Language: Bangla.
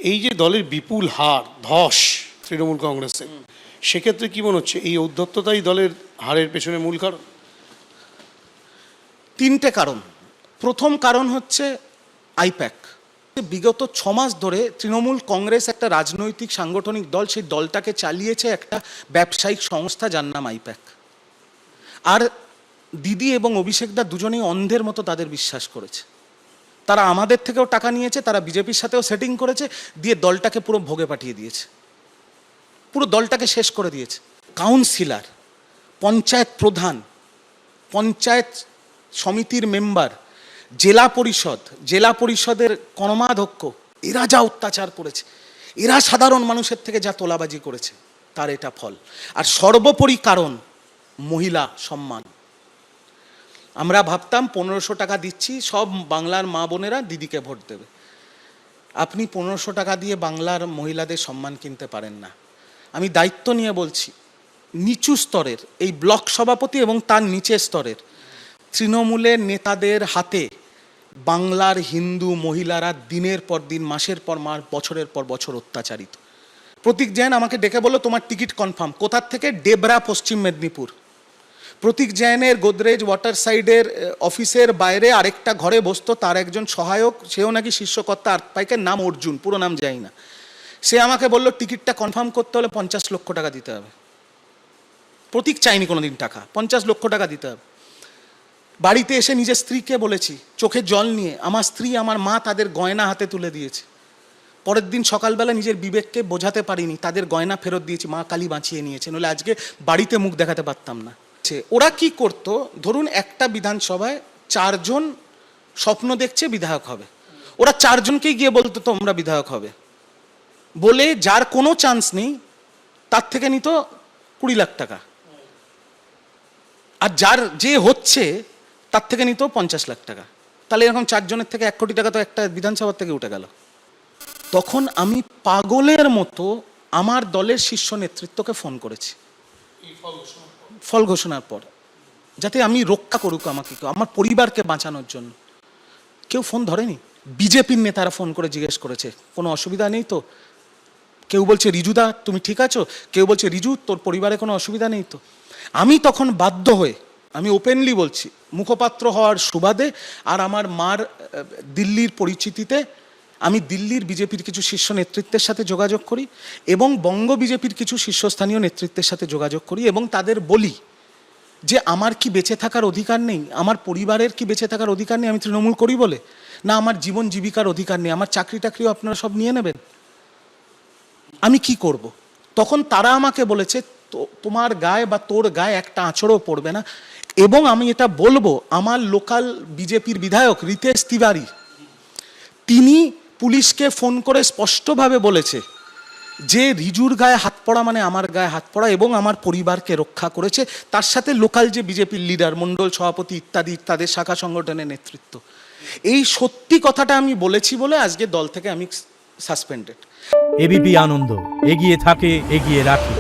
এই যে দলের বিপুল হার ধস তৃণমূল কংগ্রেসে, সেক্ষেত্রে কি মনে হচ্ছে এই ঔদ্ধত্যতাই দলের হারের পেছনে মূল কারণ? তিনটে কারণ। প্রথম কারণ হচ্ছে আইপ্যাক। বিগত 6 মাস ধরে তৃণমূল কংগ্রেস একটা রাজনৈতিক সাংগঠনিক দল, সেই দলটাকে চালিয়েছে একটা ব্যবসায়িক সংস্থা যার নাম আইপ্যাক। আর দিদি এবং অভিষেকদা দুজনেই অন্ধের মতো তাদের বিশ্বাস করেছে। তারা আমাদের থেকেও টাকা নিয়েছে, তারা বিজেপির সাথেও সেটিং করেছে, দিয়ে দলটাকে পুরো ভোগে পাঠিয়ে দিয়েছে, পুরো দলটাকে শেষ করে দিয়েছে। কাউন্সিলর, পঞ্চায়েত প্রধান, পঞ্চায়েত সমিতির মেম্বার, জেলা পরিষদের কর্মাধ্যক্ষ, এরা যা অত্যাচার করেছে, এরা সাধারণ মানুষের থেকে যা তোলাবাজি করেছে, তার এটা ফল। আর সর্বোপরি কারণ মহিলা সম্মান। আমরা ভাবতাম 1500 টাকা দিচ্ছি, সব বাংলার মা বোনেরা দিদিকে ভোট দেবে। আপনি 1500 টাকা দিয়ে বাংলার মহিলাদের সম্মান কিনতে পারেন না। আমি দায়িত্ব নিয়ে বলছি, নিচু স্তরের এই ব্লক সভাপতি এবং তার নিচের স্তরের তৃণমূলের নেতাদের হাতে বাংলার হিন্দু মহিলারা দিনের পর দিন, মাসের পর মাস, বছরের পর বছর অত্যাচারিত। প্রতীক জৈন আমাকে ডেকে বলল, তোমার টিকিট কনফার্ম। কোথার থেকে? ডেবরা, পশ্চিম মেদিনীপুর। প্রতীক জৈনের গোদরেজ ওয়াটার সাইডের অফিসের বাইরে আরেকটা ঘরে বসতো তার একজন সহায়ক, সেও নাকি শীর্ষকর্তা আর্থপাইকের, নাম অর্জুন, পুরো নাম যাই না। সে আমাকে বলল, টিকিটটা কনফার্ম করতে হলে 50 লক্ষ টাকা দিতে হবে। প্রতীক চাইনি কোনোদিন টাকা, 50 লক্ষ টাকা দিতে হবে। বাড়িতে এসে নিজের স্ত্রীকে বলেছি, চোখে জল নিয়ে, আমার স্ত্রী আমার মা তাদের গয়না হাতে তুলে দিয়েছে। পরের দিন সকালবেলা নিজের বিবেককে বোঝাতে পারিনি, তাদের গয়না ফেরত দিয়েছি, মা কালী বাঁচিয়ে নিয়েছে, নইলে আজকে বাড়িতে মুখ দেখাতে পারতাম না। ওরা কি করতো, ধরুন একটা বিধানসভায় 4 জন স্বপ্ন দেখছে বিধায়ক হবে, ওরা 4 জনকেই গিয়ে বলতো তোমরা বিধায়ক হবে, বলে যার কোনো চান্স নেই তার থেকে নিত 20 লাখ টাকা, আর যে হচ্ছে তার থেকে নিত 50 লাখ টাকা। তাহলে এরকম 4 জনের থেকে 1 কোটি টাকা তো একটা বিধানসভার থেকে উঠে গেল। তখন আমি পাগলের মতো আমার দলের শীর্ষ নেতৃত্বকে ফোন করেছি ফল ঘোষণার পর, যাতে আমি রক্ষা করুক আমাকে, আমার পরিবারকে বাঁচানোর জন্য। কেউ ফোন ধরেনি। বিজেপির নেতারা ফোন করে জিজ্ঞেস করেছে কোনো অসুবিধা নেই তো। কেউ বলছে রিজুদা তুমি ঠিক আছো, কেউ বলছে রিজু তোর পরিবারে কোনো অসুবিধা নেই তো। আমি তখন বাধ্য হয়ে, আমি ওপেনলি বলছি, মুখপাত্র হওয়ার সুবাদে আর আমার মার দিল্লির পরিচিতিতে, আমি দিল্লির বিজেপির কিছু শীর্ষ নেতৃত্বের সাথে যোগাযোগ করি এবং বঙ্গ বিজেপির কিছু শীর্ষস্থানীয় নেতৃত্বের সাথে যোগাযোগ করি এবং তাদের বলি যে আমার কি বেঁচে থাকার অধিকার নেই, আমার পরিবারের কি বেঁচে থাকার অধিকার নেই আমি তৃণমূল করি বলে, না আমার জীবন জীবিকার অধিকার নেই, আমার চাকরি টাকরিও আপনারা সব নিয়ে নেবেন, আমি কি করব? তখন তারা আমাকে বলেছে তোমার গায়ে বা তোর গায়ে একটা আঁচড়ও পড়বে না। এবং আমি এটা বলবো, আমার লোকাল বিজেপির বিধায়ক রিতেশ তিওয়ারি, তিনি পুলিশকে ফোন করে স্পষ্টভাবে বলেছে যে রিজুর গায়ে হাত পড়া মানে আমার গায়ে হাত পড়া, এবং আমার পরিবারকে রক্ষা করেছে। তার সাথে লোকাল যে বিজেপির লিডার, মণ্ডল সভাপতি ইত্যাদি তাদের শাখা সংগঠনের নেতৃত্ব। এই সত্যি কথাটা আমি বলেছি বলে আজকে দল থেকে আমি সাসপেন্ডেড। এবিপি আনন্দ, এগিয়ে থাকে, এগিয়ে রাখে।